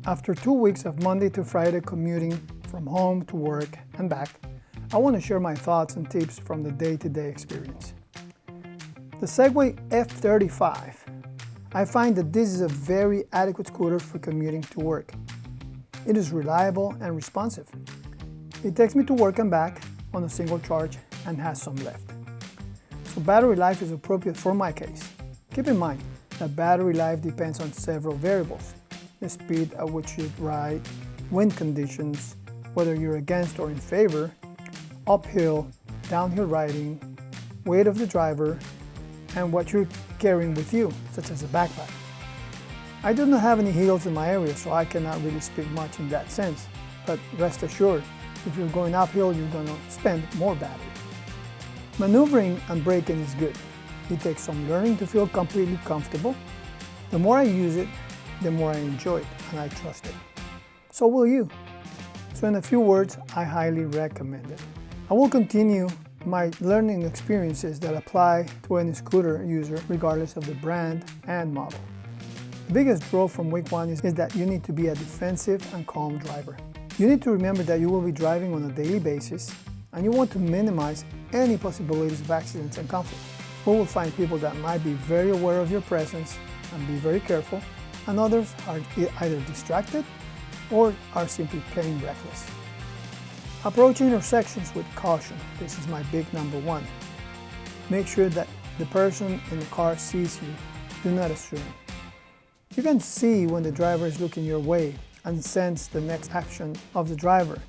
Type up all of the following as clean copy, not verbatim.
After 2 weeks of Monday to Friday commuting from home to work and back, I want to share my thoughts and tips from the day-to-day experience. The Segway F35. I find that this is a very adequate scooter for commuting to work. It is reliable and responsive. It takes me to work and back on a single charge and has some left. So battery life is appropriate for my case. Keep in mind that battery life depends on several variables: the speed at which you ride, wind conditions, whether you're against or in favor, uphill, downhill riding, weight of the driver, and what you're carrying with you, such as a backpack. I do not have any hills in my area, so I cannot really speak much in that sense, but rest assured, if you're going uphill, you're going to spend more battery. Maneuvering and braking is good. It takes some learning to feel completely comfortable. The more I use it, the more I enjoy it and I trust it. So will you. So in a few words, I highly recommend it. I will continue my learning experiences that apply to any scooter user regardless of the brand and model. The biggest draw from week one is that you need to be a defensive and calm driver. You need to remember that you will be driving on a daily basis and you want to minimize any possibilities of accidents and conflict. We will find people that might be very aware of your presence and be very careful, and others are either distracted or are simply plain reckless. Approach intersections with caution. This is my big number one. Make sure that the person in the car sees you. Do not assume. You can see when the driver is looking your way and sense the next action of the driver,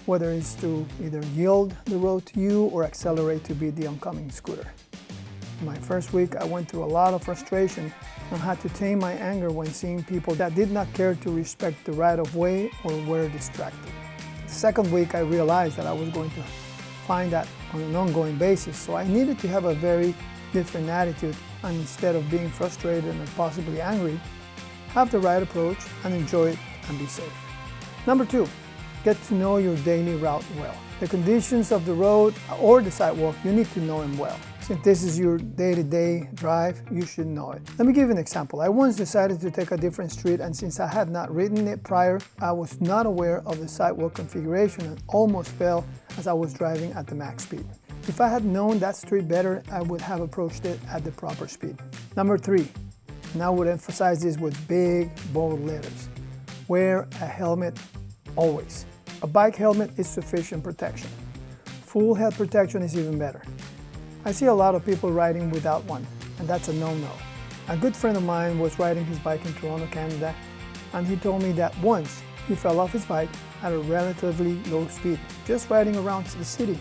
whether it's to either yield the road to you or accelerate to beat the oncoming scooter. In my first week, I went through a lot of frustration and had to tame my anger when seeing people that did not care to respect the right-of-way or were distracted. The second week, I realized that I was going to find that on an ongoing basis, so I needed to have a very different attitude, and instead of being frustrated and possibly angry, have the right approach and enjoy it and be safe. Number two, get to know your daily route well. The conditions of the road or the sidewalk, you need to know them well. Since this is your day-to-day drive, you should know it. Let me give you an example. I once decided to take a different street, and since I had not ridden it prior, I was not aware of the sidewalk configuration and almost fell as I was driving at the max speed. If I had known that street better, I would have approached it at the proper speed. Number three, and I would emphasize this with big, bold letters: wear a helmet always. A bike helmet is sufficient protection. Full head protection is even better. I see a lot of people riding without one, and that's a no-no. A good friend of mine was riding his bike in Toronto, Canada, and he told me that once he fell off his bike at a relatively low speed, just riding around the city.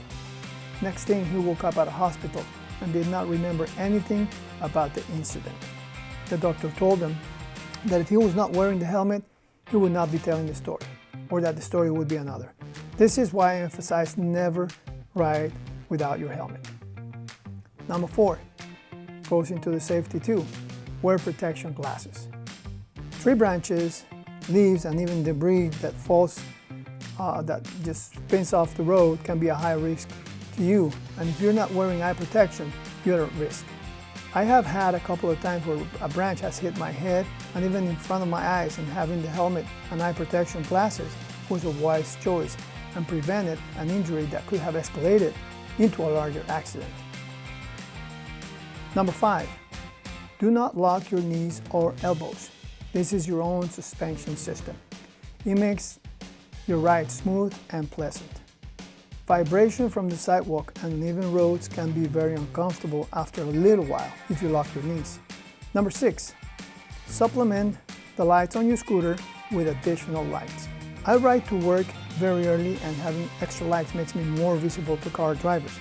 Next thing, he woke up at a hospital and did not remember anything about the incident. The doctor told him that if he was not wearing the helmet, he would not be telling the story, or that the story would be another. This is why I emphasize never ride without your helmet. Number four, goes into the safety too. Wear protection glasses. Tree branches, leaves, and even debris that falls, that just spins off the road can be a high risk to you. And if you're not wearing eye protection, you're at risk. I have had a couple of times where a branch has hit my head and even in front of my eyes, and having the helmet and eye protection glasses was a wise choice and prevented an injury that could have escalated into a larger accident. Number five, do not lock your knees or elbows. This is your own suspension system. It makes your ride smooth and pleasant. Vibration from the sidewalk and uneven roads can be very uncomfortable after a little while if you lock your knees. Number six, supplement the lights on your scooter with additional lights. I ride to work very early, and having extra lights makes me more visible to car drivers.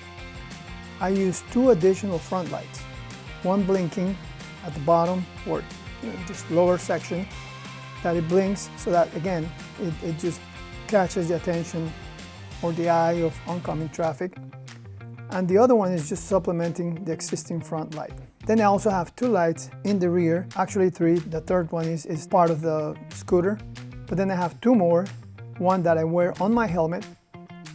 I use two additional front lights, one blinking at the bottom or just lower section, that it blinks so that again it just catches the attention or the eye of oncoming traffic, and the other one is just supplementing the existing front light. Then I also have two lights in the rear, actually three. The third one is part of the scooter, but then I have two more, one that I wear on my helmet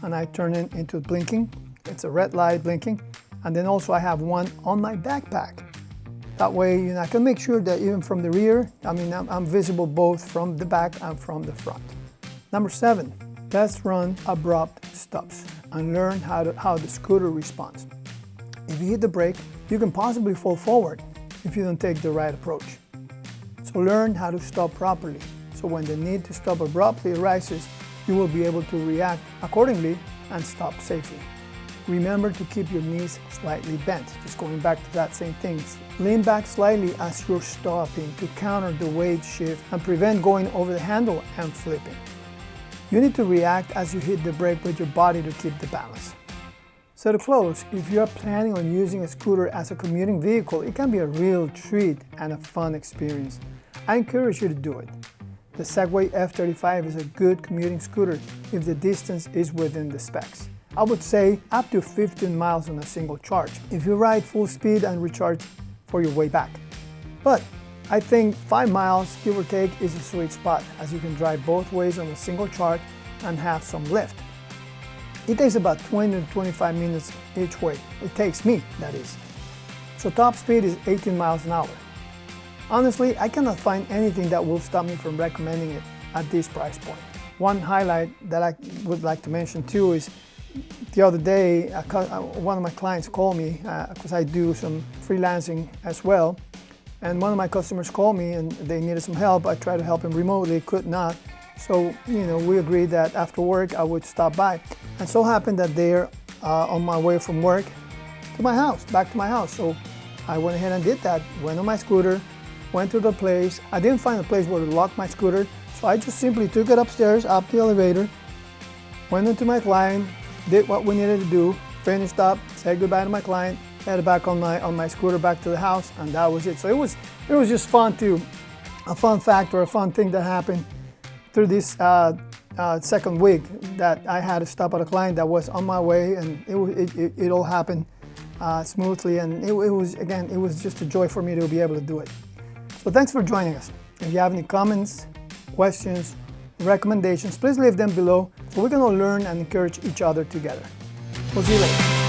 and I turn it into blinking. It's a red light blinking. And then also I have one on my backpack That way, I can make sure that even from the rear, I'm visible both from the back and from the front. Number 7, test run abrupt stops and learn how the scooter responds. If you hit the brake, you can possibly fall forward if you don't take the right approach. So learn how to stop properly. So when the need to stop abruptly arises, you will be able to react accordingly and stop safely. Remember to keep your knees slightly bent. Just going back to that same thing. Lean back slightly as you're stopping to counter the weight shift and prevent going over the handle and flipping. You need to react as you hit the brake with your body to keep the balance. So to close, if you are planning on using a scooter as a commuting vehicle, it can be a real treat and a fun experience. I encourage you to do it. The Segway F35 is a good commuting scooter if the distance is within the specs. I would say up to 15 miles on a single charge if you ride full speed and recharge for your way back. But I think 5 miles, give or take, is a sweet spot as you can drive both ways on a single charge and have some lift. It takes about 20 to 25 minutes each way. It takes me, that is. So top speed is 18 miles an hour. Honestly, I cannot find anything that will stop me from recommending it at this price point. One highlight that I would like to mention too is the other day, one of my clients called me because I do some freelancing as well. And one of my customers called me and they needed some help. I tried to help him remotely, could not. So, we agreed that after work I would stop by. And so happened that they're on my way from work to my house, back to my house. So I went ahead and did that, went on my scooter, went to the place. I didn't find a place where to lock my scooter, so I just simply took it upstairs, up the elevator, went into my client, did what we needed to do, finished up, said goodbye to my client, headed back on my scooter back to the house, and that was it. So it was just fun too, a fun fact or a fun thing that happened through this second week that I had to stop at a client that was on my way, and it all happened smoothly, and it was just a joy for me to be able to do it. So thanks for joining us. If you have any comments, questions, recommendations, please leave them below so we can all learn and encourage each other together. We'll see you later.